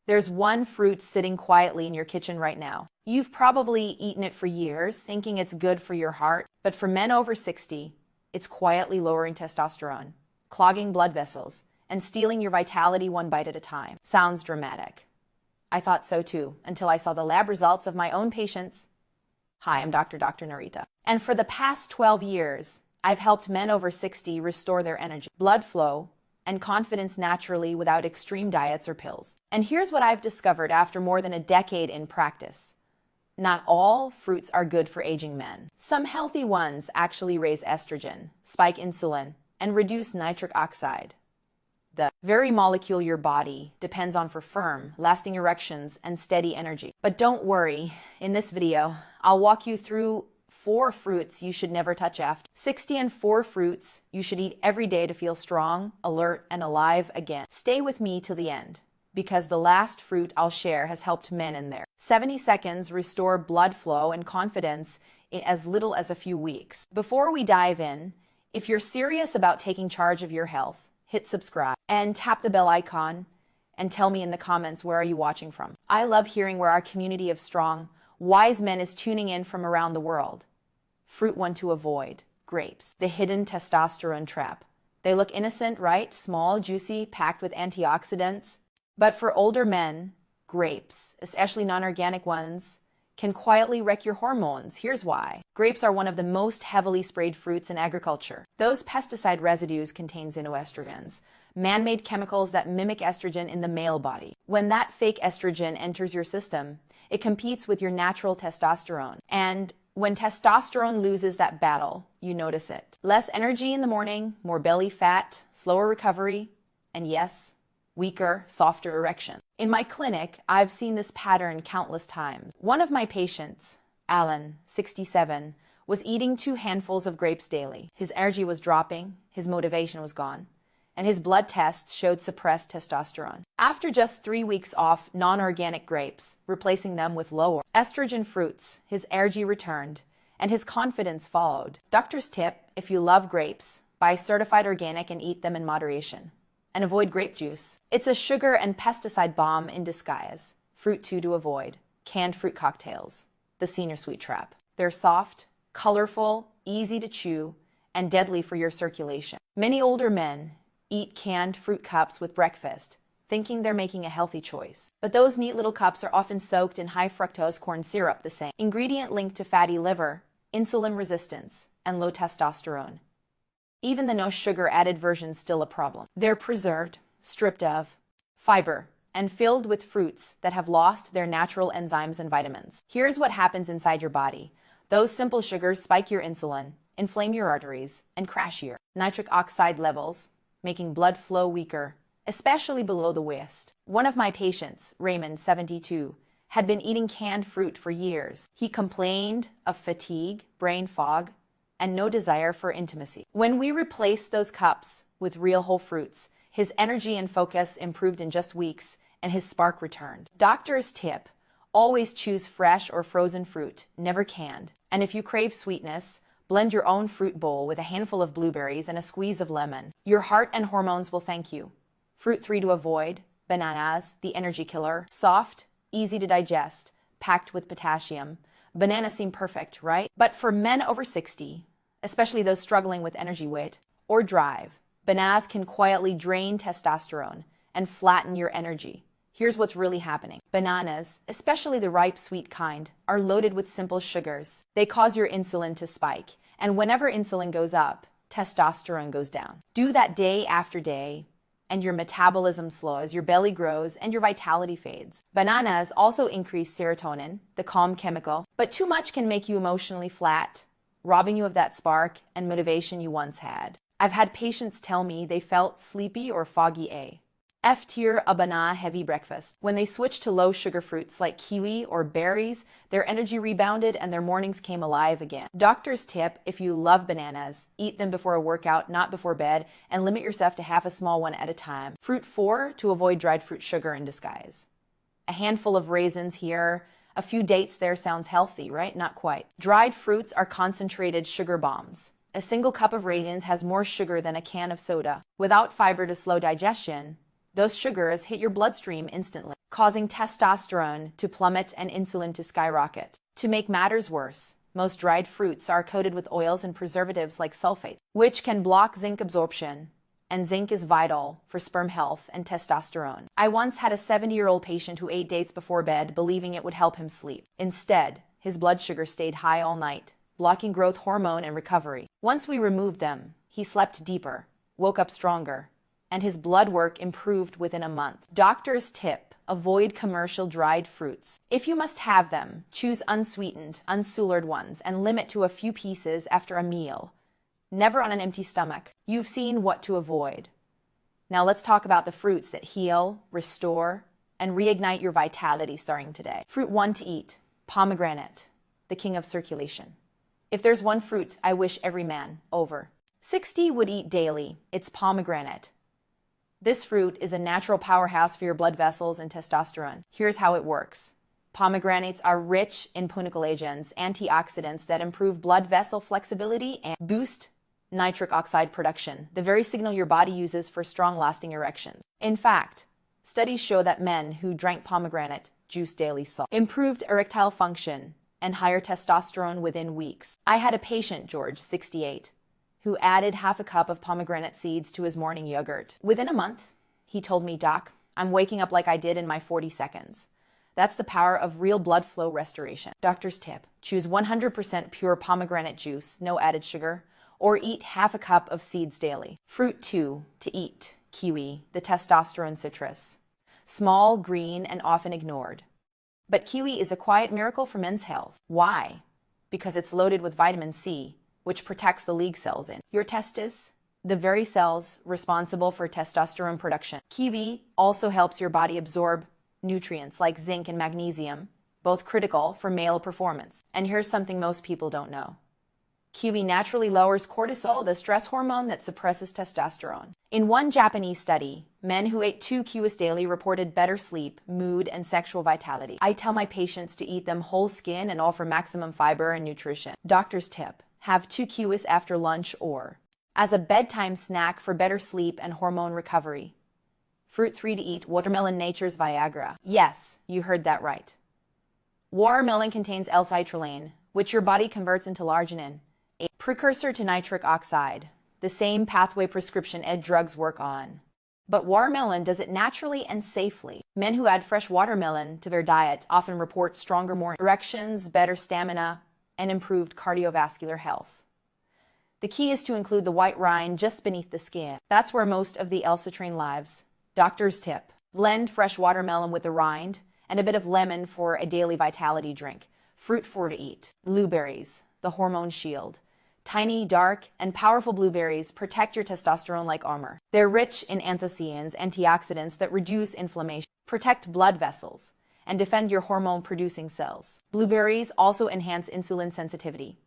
There's one fruit sitting quietly in your kitchen right now. You've probably eaten it for years, thinking it's good for your heart, but for men over 60, it's quietly lowering testosterone, clogging blood vessels, and stealing your vitality one bite at a time. Sounds dramatic. I thought so too, until I saw the lab results of my own patients. Hi, I'm Dr. Narita. And for the past 12 years, I've helped men over 60 restore their energy, blood flow, and confidence naturally without extreme diets or pills. And here's what I've discovered after more than a decade in practice. Not all fruits are good for aging men. Some healthy ones actually raise estrogen, spike insulin, and reduce nitric oxide, the very molecule your body depends on for firm, lasting erections and steady energy. But don't worry, in this video, I'll walk you through 4 fruits you should never touch after 60 and 4 fruits you should eat every day to feel strong, alert, and alive again. Stay with me till the end, because the last fruit I'll share has helped men in their 70 seconds restore blood flow and confidence in as little as a few weeks. Before we dive in, if you're serious about taking charge of your health, hit subscribe and tap the bell icon and tell me in the comments where are you watching from. I love hearing where our community of strong, wise men is tuning in from around the world. Fruit 1 to avoid: grapes. The hidden testosterone trap. They look innocent, right? Small, juicy, packed with antioxidants. But for older men, grapes, especially non-organic ones, can quietly wreck your hormones. Here's why. Grapes are one of the most heavily sprayed fruits in agriculture. Those pesticide residues contain xenoestrogens, man-made chemicals that mimic estrogen in the male body. When that fake estrogen enters your system, it competes with your natural testosterone. And when testosterone loses that battle, you notice it. Less energy in the morning, more belly fat, slower recovery, and yes, weaker, softer erection. In my clinic, I've seen this pattern countless times. One of my patients, Alan, 67, was eating 2 handfuls of grapes daily. His energy was dropping, his motivation was gone, and his blood tests showed suppressed testosterone. After just 3 weeks off non-organic grapes, replacing them with lower estrogen fruits, his energy returned, and his confidence followed. Doctor's tip: if you love grapes, buy certified organic and eat them in moderation. And avoid grape juice. It's a sugar and pesticide bomb in disguise. Fruit 2 to avoid: canned fruit cocktails. The senior sweet trap. They're soft, colorful, easy to chew, and deadly for your circulation. Many older men eat canned fruit cups with breakfast, thinking they're making a healthy choice. But those neat little cups are often soaked in high fructose corn syrup, the same ingredient linked to fatty liver, insulin resistance, and low testosterone. Even the no sugar added version's still a problem. They're preserved, stripped of fiber, and filled with fruits that have lost their natural enzymes and vitamins. Here's what happens inside your body. Those simple sugars spike your insulin, inflame your arteries, and crash your nitric oxide levels, making blood flow weaker, especially below the waist. One of my patients, Raymond, 72, had been eating canned fruit for years. He complained of fatigue, brain fog, and no desire for intimacy. When we replaced those cups with real whole fruits, his energy and focus improved in just weeks, and his spark returned. Doctor's tip: always choose fresh or frozen fruit, never canned. And if you crave sweetness, blend your own fruit bowl with a handful of blueberries and a squeeze of lemon. Your heart and hormones will thank you. Fruit 3 to avoid: bananas, the energy killer. Soft, easy to digest, packed with potassium. Bananas seem perfect, right? But for men over 60, especially those struggling with energy weight or drive, bananas can quietly drain testosterone and flatten your energy. Here's what's really happening. Bananas, especially the ripe sweet kind, are loaded with simple sugars. They cause your insulin to spike, and whenever insulin goes up, testosterone goes down. Do that day after day, and your metabolism slows, your belly grows, and your vitality fades. Bananas also increase serotonin, the calm chemical, but too much can make you emotionally flat, robbing you of that spark and motivation you once had. I've had patients tell me they felt sleepy or foggy after a banana-heavy breakfast. When they switched to low-sugar fruits like kiwi or berries, their energy rebounded and their mornings came alive again. Doctor's tip: if you love bananas, eat them before a workout, not before bed, and limit yourself to half a small one at a time. Fruit 4 to avoid dried fruit sugar in disguise. A handful of raisins here, a few dates there sounds healthy, right? Not quite. Dried fruits are concentrated sugar bombs. A single cup of raisins has more sugar than a can of soda. Without fiber to slow digestion, those sugars hit your bloodstream instantly. causing testosterone to plummet and insulin to skyrocket. To make matters worse, most dried fruits are coated with oils and preservatives like sulfate, which can block zinc absorption, and zinc is vital for sperm health and testosterone. I once had a 70-year-old patient who ate dates before bed, believing it would help him sleep. Instead, his blood sugar stayed high all night, blocking growth hormone and recovery. Once we removed them, he slept deeper, woke up stronger, and his blood work improved within a month. Doctor's tip: avoid commercial dried fruits. If you must have them, choose unsweetened, unsugared ones and limit to a few pieces after a meal. Never on an empty stomach. You've seen what to avoid. Now let's talk about the fruits that heal, restore, and reignite your vitality starting today. Fruit 1 to eat: pomegranate, the king of circulation. If there's one fruit I wish every man over 60 would eat daily, it's pomegranate. This fruit is a natural powerhouse for your blood vessels and testosterone. Here's how it works. Pomegranates are rich in punicalagins, antioxidants that improve blood vessel flexibility and boost nitric oxide production, the very signal your body uses for strong, lasting erections. In fact, studies show that men who drank pomegranate juice daily saw improved erectile function and higher testosterone within weeks. I had a patient, George, 68, who added half a cup of pomegranate seeds to his morning yogurt. Within a month, he told me, "Doc, I'm waking up like I did in my 40 seconds. That's the power of real blood flow restoration." Doctor's tip: choose 100% pure pomegranate juice, no added sugar, or eat half a cup of seeds daily. Fruit 2 to eat: kiwi, the testosterone citrus. Small, green, and often ignored. But kiwi is a quiet miracle for men's health. Why? Because it's loaded with vitamin C, which protects the Leydig cells in your testes, the very cells responsible for testosterone production. Kiwi also helps your body absorb nutrients like zinc and magnesium, both critical for male performance. And here's something most people don't know. Kiwi naturally lowers cortisol, the stress hormone that suppresses testosterone. In one Japanese study, men who ate 2 kiwis daily reported better sleep, mood, and sexual vitality. I tell my patients to eat them whole skin and offer maximum fiber and nutrition. Doctor's tip: have 2 kiwis after lunch or as a bedtime snack for better sleep and hormone recovery. Fruit 3 to eat: watermelon, nature's Viagra. Yes, you heard that right. Watermelon contains L-citrulline, which your body converts into arginine, a precursor to nitric oxide, the same pathway prescription ed drugs work on. But watermelon does it naturally and safely. Men who add fresh watermelon to their diet often report stronger morning erections, better stamina, and improved cardiovascular health. The key is to include the white rind just beneath the skin. That's where most of the L-citrulline lives. Doctor's tip: blend fresh watermelon with the rind and a bit of lemon for a daily vitality drink. Fruit 4 to eat: blueberries, the hormone shield. Tiny, dark, and powerful blueberries protect your testosterone like armor. They're rich in anthocyanins, antioxidants that reduce inflammation, protect blood vessels, and defend your hormone-producing cells. Blueberries also enhance insulin sensitivity,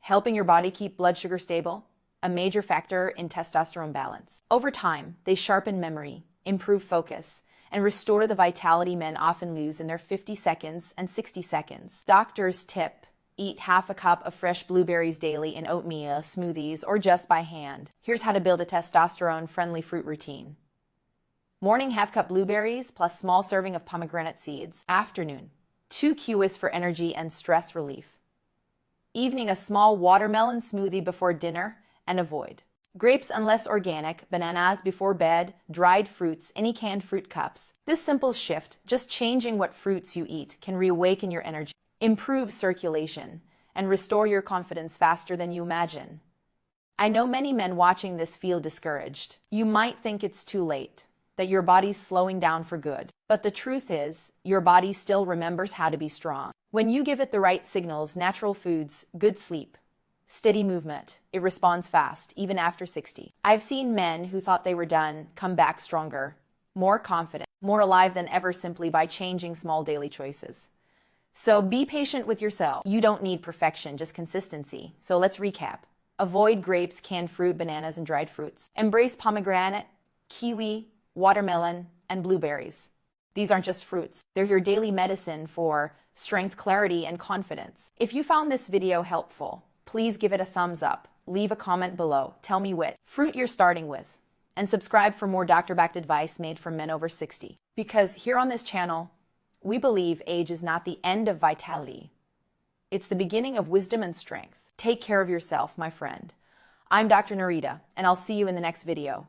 helping your body keep blood sugar stable, a major factor in testosterone balance. Over time, they sharpen memory, improve focus, and restore the vitality men often lose in their 50 seconds and 60 seconds. Doctor's tip: eat half a cup of fresh blueberries daily in oatmeal, smoothies, or just by hand. Here's how to build a testosterone-friendly fruit routine. Morning: half cup blueberries plus small serving of pomegranate seeds. Afternoon: 2 kiwis for energy and stress relief. Evening: a small watermelon smoothie before dinner, and avoid grapes unless organic, bananas before bed, dried fruits, any canned fruit cups. This simple shift, just changing what fruits you eat, can reawaken your energy, improve circulation, and restore your confidence faster than you imagine. I know many men watching this feel discouraged. You might think it's too late, that your body's slowing down for good. But the truth is, your body still remembers how to be strong. When you give it the right signals: natural foods, good sleep, steady movement, it responds fast, even after 60. I've seen men who thought they were done come back stronger, more confident, more alive than ever, simply by changing small daily choices. So be patient with yourself. You don't need perfection, just consistency. So let's recap. Avoid grapes, canned fruit, bananas, and dried fruits. Embrace pomegranate, kiwi, watermelon, and blueberries. These aren't just fruits. They're your daily medicine for strength, clarity, and confidence. If you found this video helpful, please give it a thumbs up. Leave a comment below. Tell me what fruit you're starting with, and subscribe for more doctor-backed advice made for men over 60. Because here on this channel, we believe age is not the end of vitality. It's the beginning of wisdom and strength. Take care of yourself, my friend. I'm Dr. Narita, and I'll see you in the next video.